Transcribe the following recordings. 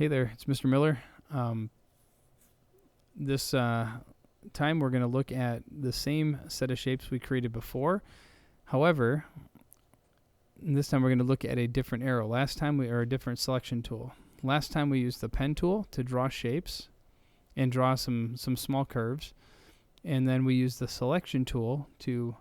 Hey there, it's Mr. Miller. This time we're going to look at the same set of shapes we created before. However, this time we're going to look at a different arrow. A different selection tool. Last time we used the pen tool to draw shapes and draw some small curves. And then we used the selection tool to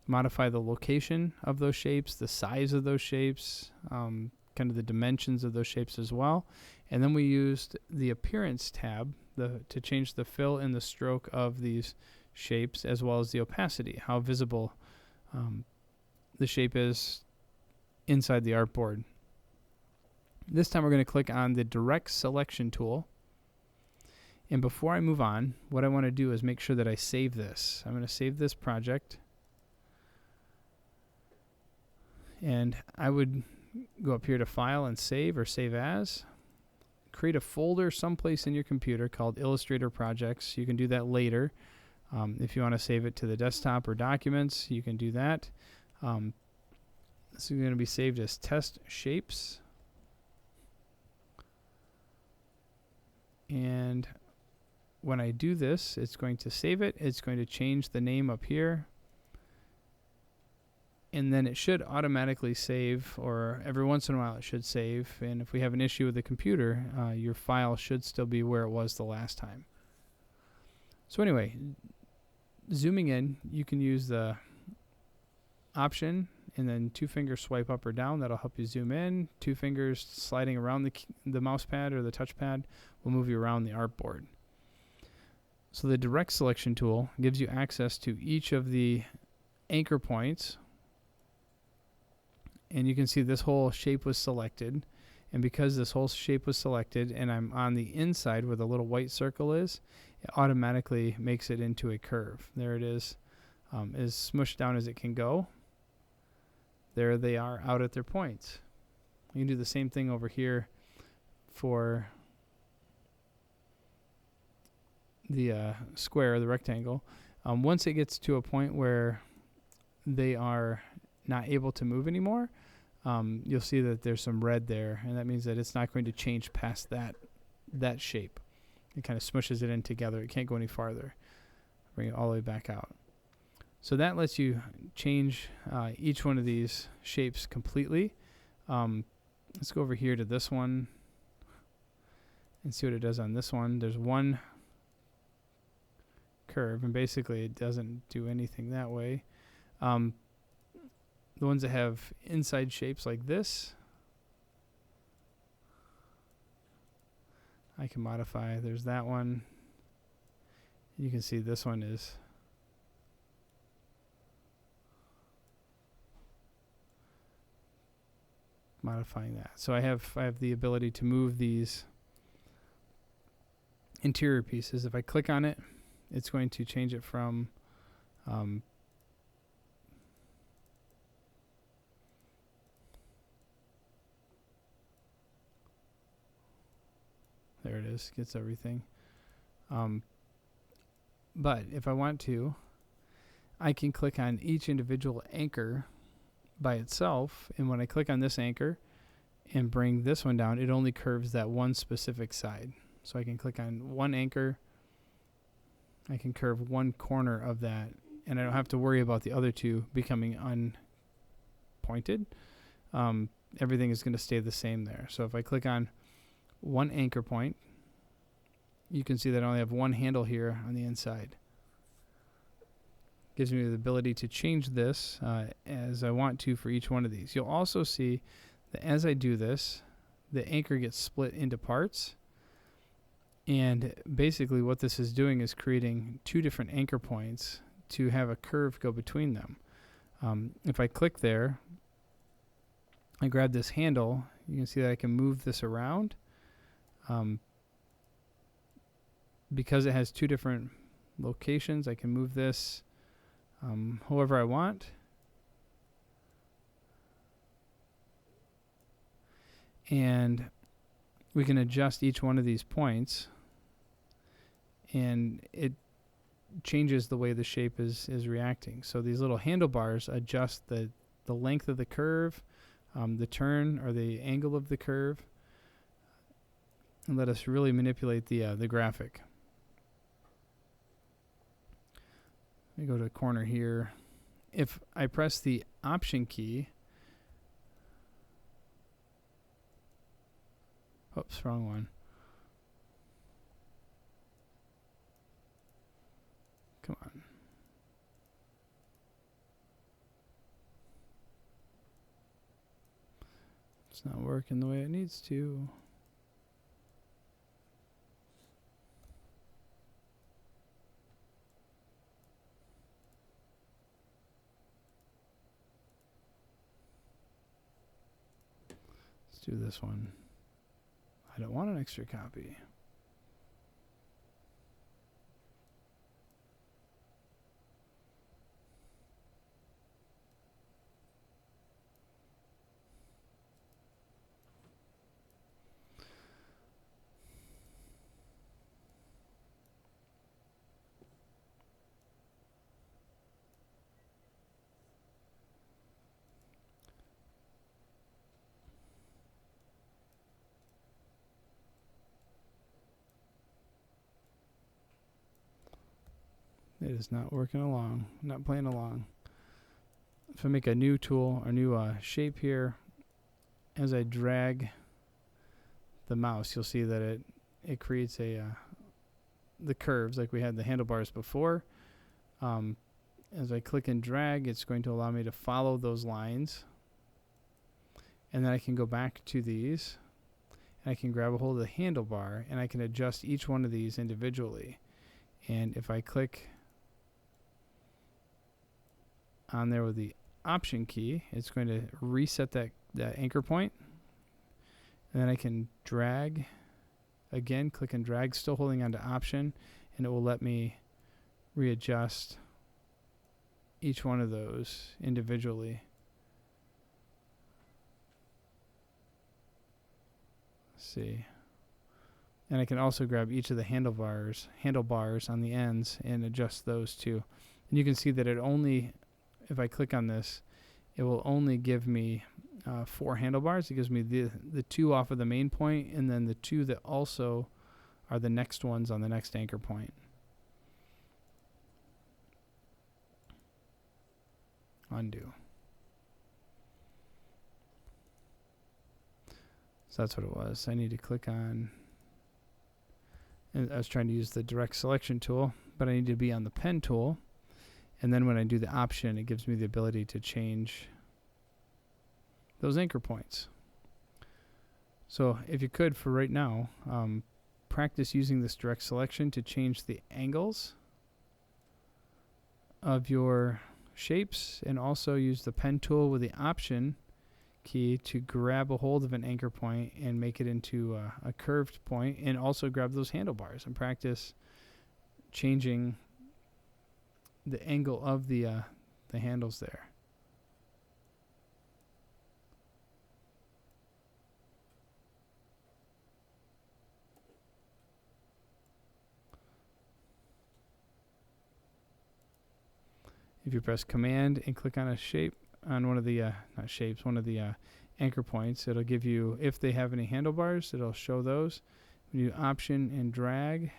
modify the location of those shapes, the size of those shapes, kind of the dimensions of those shapes as well. And then we used the appearance tab to change the fill and the stroke of these shapes, as well as the opacity, how visible the shape is inside the artboard. This time we're going to click on the direct selection tool. And before I move on, what I want to do is make sure that I save this. I'm going to save this project. And I would go up here to File and Save, or Save As. Create a folder someplace in your computer called Illustrator Projects. You can do that later. If you want to save it to the desktop or documents, you can do that. This is going to be saved as Test Shapes. And when I do this, it's going to save it. It's going to change the name up here. And then it should automatically save, or every once in a while it should save. And if we have an issue with the computer, your file should still be where it was the last time. So anyway, zooming in, you can use the Option and then 2-finger swipe up or down. That'll help you zoom in. 2 fingers sliding around the mouse pad or the touchpad will move you around the artboard. So the direct selection tool gives you access to each of the anchor points. And you can see this whole shape was selected. And because this whole shape was selected and I'm on the inside where the little white circle is, it automatically makes it into a curve. There it is, as smushed down as it can go. There they are out at their points. You can do the same thing over here for the square, the rectangle. Once it gets to a point where they are not able to move anymore, you'll see that there's some red there, and that means that it's not going to change past that shape. It kind of smushes it in together. It can't go any farther. Bring it all the way back out. So that lets you change each one of these shapes completely. Let's go over here to this one and see what it does on this one. There's one curve, and basically it doesn't do anything that way. The ones that have inside shapes like this, I can modify. There's that one. You can see this one is modifying that. So I have the ability to move these interior pieces. If I click on it, it's going to change it from there it is, gets everything. But if I want to, I can click on each individual anchor by itself, and when I click on this anchor and bring this one down, it only curves that one specific side. So I can click on one anchor, I can curve one corner of that, and I don't have to worry about the other two becoming unpointed. Everything is going to stay the same there. So if I click on one anchor point, you can see that I only have one handle here on the inside. Gives me the ability to change this as I want to for each one of these. You'll also see that as I do this, the anchor gets split into parts. And basically what this is doing is creating 2 different anchor points to have a curve go between them. If I click there, I grab this handle, you can see that I can move this around. Because it has 2 different locations, I can move this however I want. And we can adjust each one of these points, and it changes the way the shape is reacting. So these little handlebars adjust the length of the curve, the turn or the angle of the curve. and let us really manipulate the graphic. Let me go to the corner here. If I press the Option key, oops, wrong one. Come on. It's not working the way it needs to. Let's do this one. I don't want an extra copy. It is not working along, not playing along. If I make a new tool, or new shape here, as I drag the mouse, you'll see that it creates the curves like we had the handlebars before. As I click and drag, it's going to allow me to follow those lines. And then I can go back to these, and I can grab a hold of the handlebar, and I can adjust each one of these individually. And if I click on there with the Option key, it's going to reset that anchor point. And then I can drag again, click and drag, still holding on to Option, and it will let me readjust each one of those individually. Let's see. And I can also grab each of the handlebars on the ends and adjust those too. And you can see that it only, if I click on this, it will only give me 4 handlebars. It gives me the 2 off of the main point, and then the 2 that also are the next ones on the next anchor point. Undo. So that's what it was. I need to click on, and I was trying to use the direct selection tool, but I need to be on the pen tool. And then when I do the Option, it gives me the ability to change those anchor points. So if you could, for right now, practice using this direct selection to change the angles of your shapes, and also use the pen tool with the Option key to grab a hold of an anchor point and make it into a curved point, and also grab those handlebars and practice changing the angle of the handles there. If you press Command and click on a shape, on one of the not shapes, one of the anchor points, it'll give you, if they have any handlebars, it'll show those. When you Option and drag,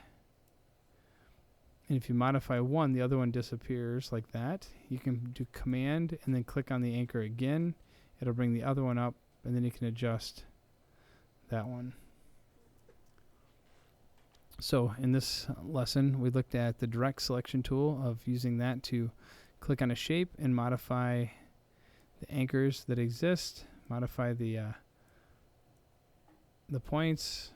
and if you modify one, the other one disappears like that. You can do Command and then click on the anchor again. It'll bring the other one up, and then you can adjust that one. So in this lesson, we looked at the direct selection tool of using that to click on a shape and modify the anchors that exist, modify the points.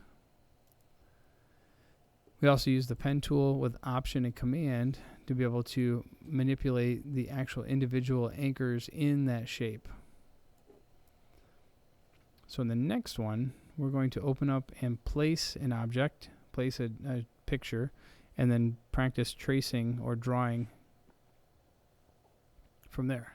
We also use the pen tool with Option and Command to be able to manipulate the actual individual anchors in that shape. So in the next one, we're going to open up and place an object, place a picture, and then practice tracing or drawing from there.